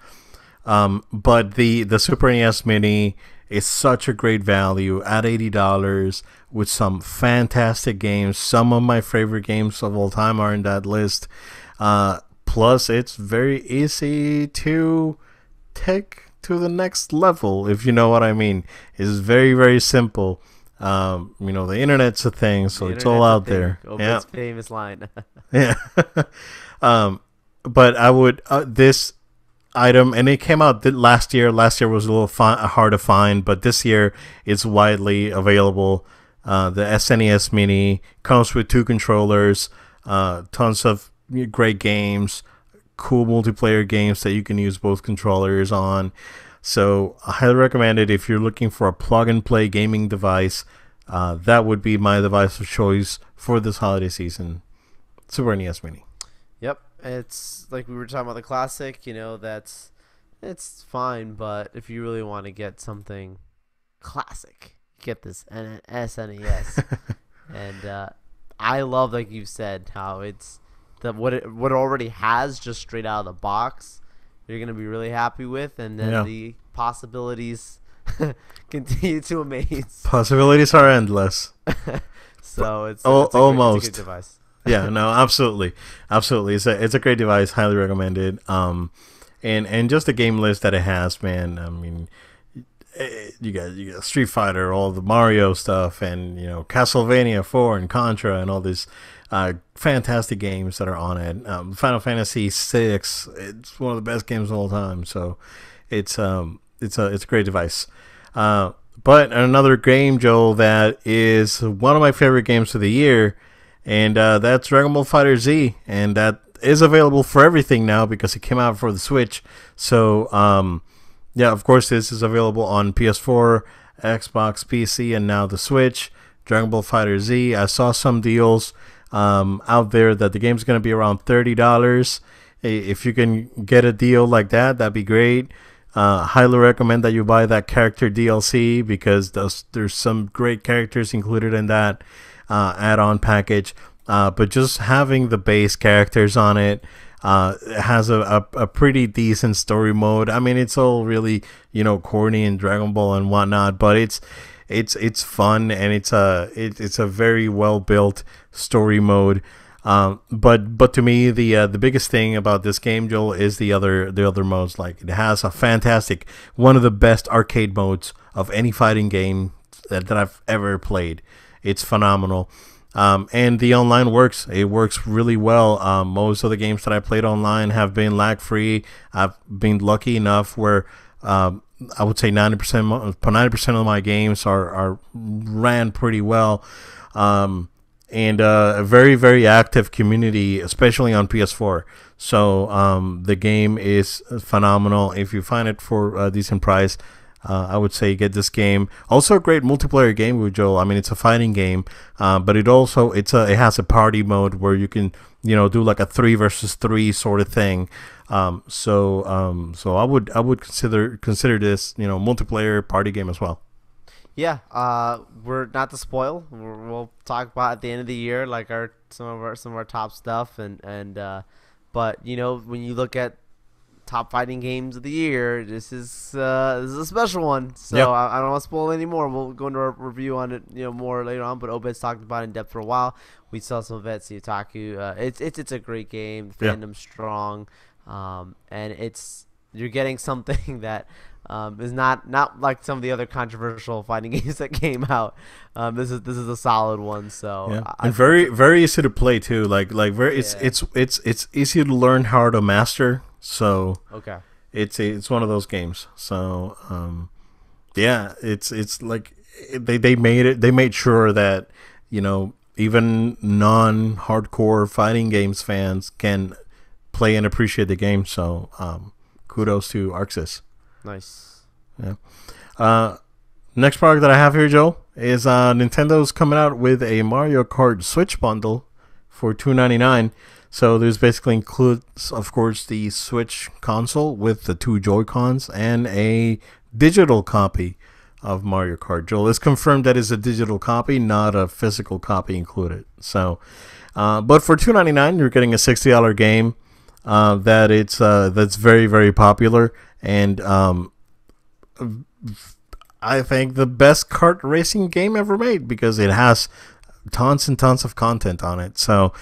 But the Super NES Mini is such a great value at $80 with some fantastic games. Some of my favorite games of all time are in that list. Plus, it's very easy to take to the next level, if you know what I mean. It's very, very simple. The internet's a thing, so it's all out there. Yeah, famous line. Yeah. But I would this item, and it came out last year. Last year was a little hard to find, but this year it's widely available. The SNES Mini comes with 2 controllers, tons of great games, cool multiplayer games that you can use both controllers on. So I highly recommend it if you're looking for a plug-and-play gaming device. That would be my device of choice for this holiday season. Super NES Mini. Yep, it's like we were talking about the Classic. It's fine, but if you really want to get something classic, get this SNES. And I love, like you said, how it's what it already has just straight out of the box. You're gonna be really happy with, and then the possibilities continue to amaze. Possibilities are endless. So it's almost a good device. Yeah, no, absolutely. It's a great device, highly recommended. And just the game list that it has, man. I mean, you got Street Fighter, all the Mario stuff, and Castlevania 4 and Contra and all these fantastic games that are on it. Final Fantasy 6, it's one of the best games of all time. So it's a great device. But another game, Joel, that is one of my favorite games of the year, and that's Dragon Ball Fighter Z, and that is available for everything now because it came out for the Switch. So yeah, of course, this is available on PS4, Xbox, PC, and now the Switch. Dragon Ball Fighter Z. I saw some deals out there that the game's going to be around $30. If you can get a deal like that, that'd be great. Highly recommend that you buy that character DLC because there's some great characters included in that add-on package. But just having the base characters on it, has a pretty decent story mode. I mean, it's all really corny and Dragon Ball and whatnot, but it's fun, and it's a very well built story mode. But to me, the biggest thing about this game, Joel, is the other modes. Like, it has a fantastic, one of the best arcade modes of any fighting game that I've ever played. It's phenomenal. And the online works. It works really well. Most of the games that I played online have been lag free. I've been lucky enough where I would say 90% of my games are ran pretty well. And a very, very active community, especially on PS4. So the game is phenomenal. If you find it for a decent price, I would say get this game. Also a great multiplayer game with Joel. I mean, it's a fighting game, but it has a party mode where you can do like a 3 versus 3 sort of thing. So I would consider this multiplayer party game as well. Yeah, we're not to spoil. We'll talk about at the end of the year, like some of our top stuff, but when you look at top fighting games of the year, this is a special one. So yep. I don't want to spoil any more. We'll go into our review on it more later on. But Obed's talked about it in depth for a while. We saw some of it at Otaku. It's a great game. The fandom's strong, and you're getting something that is not like some of the other controversial fighting games that came out. This is a solid one. So yeah. And very easy to play too. It's easy to learn how to master. So okay, it's one of those games. So yeah, it's like they made sure that even non-hardcore fighting games fans can play and appreciate the game. So kudos to Arxis. Nice. Yeah. Next product that I have here, Joe, is Nintendo's coming out with a Mario Kart Switch bundle for $2.99. So this basically includes, of course, the Switch console with the 2 Joy-Cons and a digital copy of Mario Kart. Joel, it's confirmed that it's a digital copy, not a physical copy included. So, but for $2.99, you're getting a $60 game that's very, very popular, and I think the best kart racing game ever made because it has tons and tons of content on it. So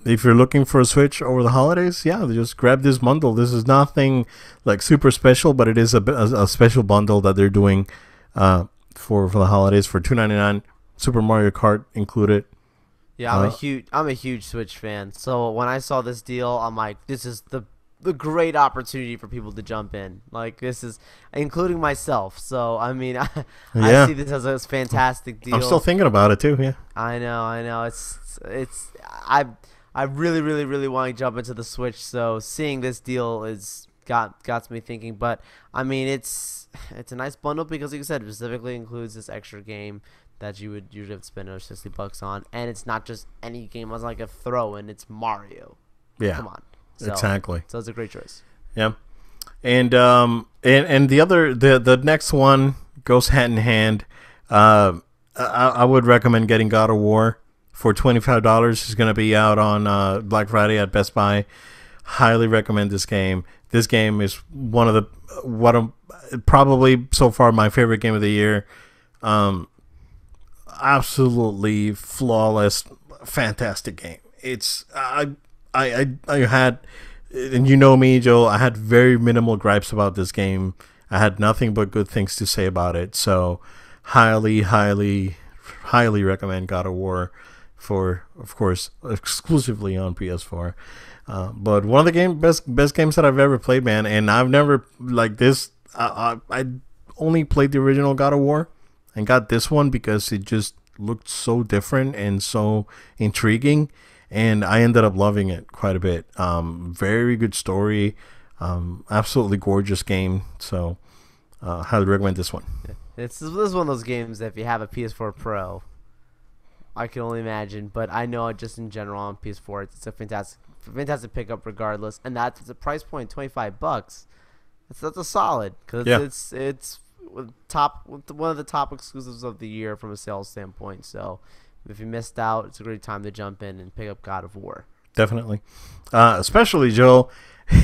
if you're looking for a Switch over the holidays, yeah, just grab this bundle. This is nothing like super special, but it is a special bundle that they're doing for the holidays for $2.99. Super Mario Kart included. Yeah, I'm a huge Switch fan. So when I saw this deal, I'm like, this is the great opportunity for people to jump in. Like, this is including myself. So I mean, I see this as a fantastic deal. I'm still thinking about it too. Yeah, I know. I really, really, really want to jump into the Switch. So seeing this deal got me thinking. But I mean, it's a nice bundle because, like you said, it specifically includes this extra game that you would usually have to spend another $60 on, and it's not just any game. It's like a throw-in. It's Mario. Yeah, come on. So, exactly. So it's a great choice. Yeah, and the next one goes hand in hand. I would recommend getting God of War for $25. It's going to be out on Black Friday at Best Buy. Highly recommend this game. This game is probably so far my favorite game of the year. Absolutely flawless, fantastic game. It's I had, and you know me, Joe, I had very minimal gripes about this game I had nothing but good things to say about it. So highly, highly, highly recommend God of War for, of course, exclusively on PS4. But one of the best games that I've ever played, man. And I've never like this. I only played the original God of War and got this one because it just looked so different and so intriguing, and I ended up loving it quite a bit. Very good story, absolutely gorgeous game. So highly recommend this one. This is one of those games that if you have a PS4 Pro, I can only imagine. But I know just in general on PS4, it's a fantastic pickup regardless. And that's the price point, $25. That's a solid because it's one of the top exclusives of the year from a sales standpoint. So if you missed out, it's a great time to jump in and pick up God of War. Definitely, especially Joel,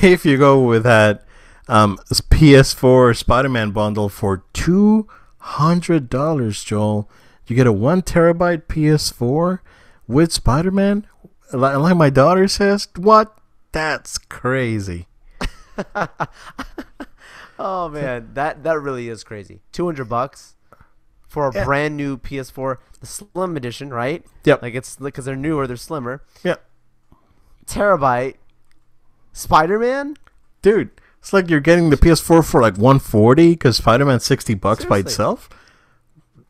if you go with that PS4 Spider-Man bundle for $200, Joel, you get a 1 terabyte PS4 with Spider-Man. Like my daughter says, what? That's crazy. Oh man, that really is crazy. $200 for a brand new PS4, the Slim Edition, right? Yep. Like it's because they're newer, they're slimmer. Yep. Terabyte, Spider-Man, dude. It's like you're getting the PS4 for like $140 because Spider-Man's $60 by Seriously. itself.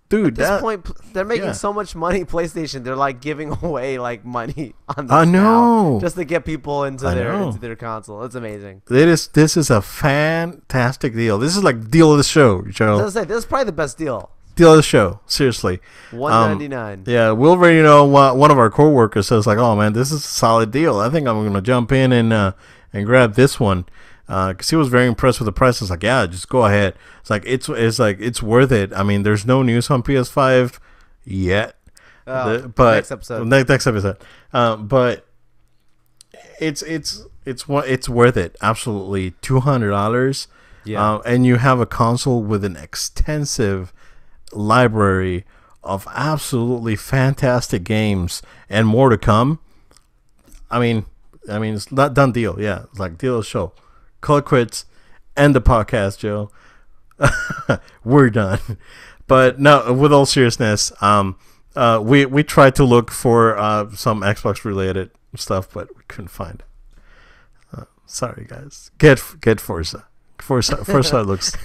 Dude, at this point, they're making so much money. PlayStation, they're like giving away like money on this I know. now just to get people into their console. It's amazing. This is a fantastic deal. This is like deal of the show, Joe. I was gonna say, this is probably the best deal. Deal of the show, seriously. $199. Yeah, we already know one of our coworkers says like, "Oh man, this is a solid deal. I think I'm gonna jump in and grab this one." Because he was very impressed with the price. It's like, yeah, just go ahead. It's like it's worth it. I mean, there's no news on PS5 yet, but next episode. Next episode. But it's worth it. Absolutely, $200. Yeah, and you have a console with an extensive library of absolutely fantastic games and more to come. I mean, it's not done deal. Yeah, it's like deal of the show. Call it quits. End the podcast, Joe. We're done. But no, with all seriousness, we tried to look for some Xbox related stuff, but we couldn't find it. Sorry, guys. Get Forza. Forza looks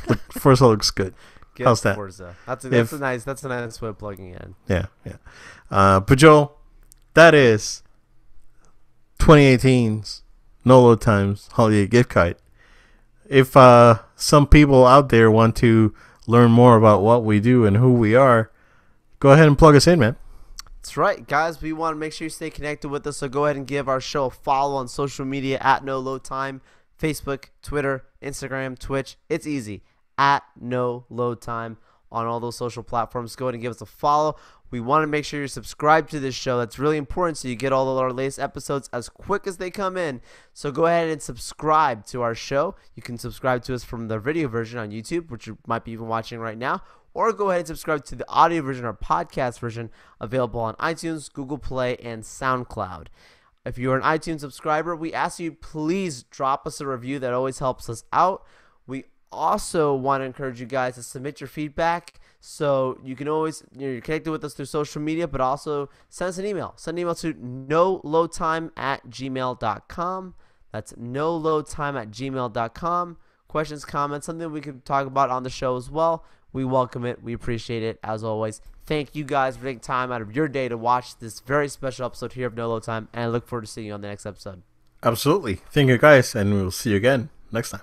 good. Get How's that? Forza. That's a nice way of plugging in. Yeah. But Joe, that is 2018's No Load Times holiday gift card. If some people out there want to learn more about what we do and who we are, go ahead and plug us in, man. That's right, guys. We want to make sure you stay connected with us, so go ahead and give our show a follow on social media at No Load Time, Facebook, Twitter, Instagram, Twitch. It's easy, at No Load Time on all those social platforms. Go ahead and give us a follow. We want to make sure you're subscribed to this show. That's really important so you get all of our latest episodes as quick as they come in. So go ahead and subscribe to our show. You can subscribe to us from the video version on YouTube, which you might be even watching right now, or go ahead and subscribe to the audio version or podcast version available on iTunes, Google Play, and SoundCloud. If you're an iTunes subscriber, we ask you please drop us a review. That always helps us out. We also want to encourage you guys to submit your feedback. So you can always, you're connected with us through social media, but also send us an email. Send an email to noloadtime@gmail.com. That's noloadtime@gmail.com. Questions, comments, something we could talk about on the show as well. We welcome it. We appreciate it, as always. Thank you guys for taking time out of your day to watch this very special episode here of No Load Time, and I look forward to seeing you on the next episode. Absolutely. Thank you, guys, and we'll see you again next time.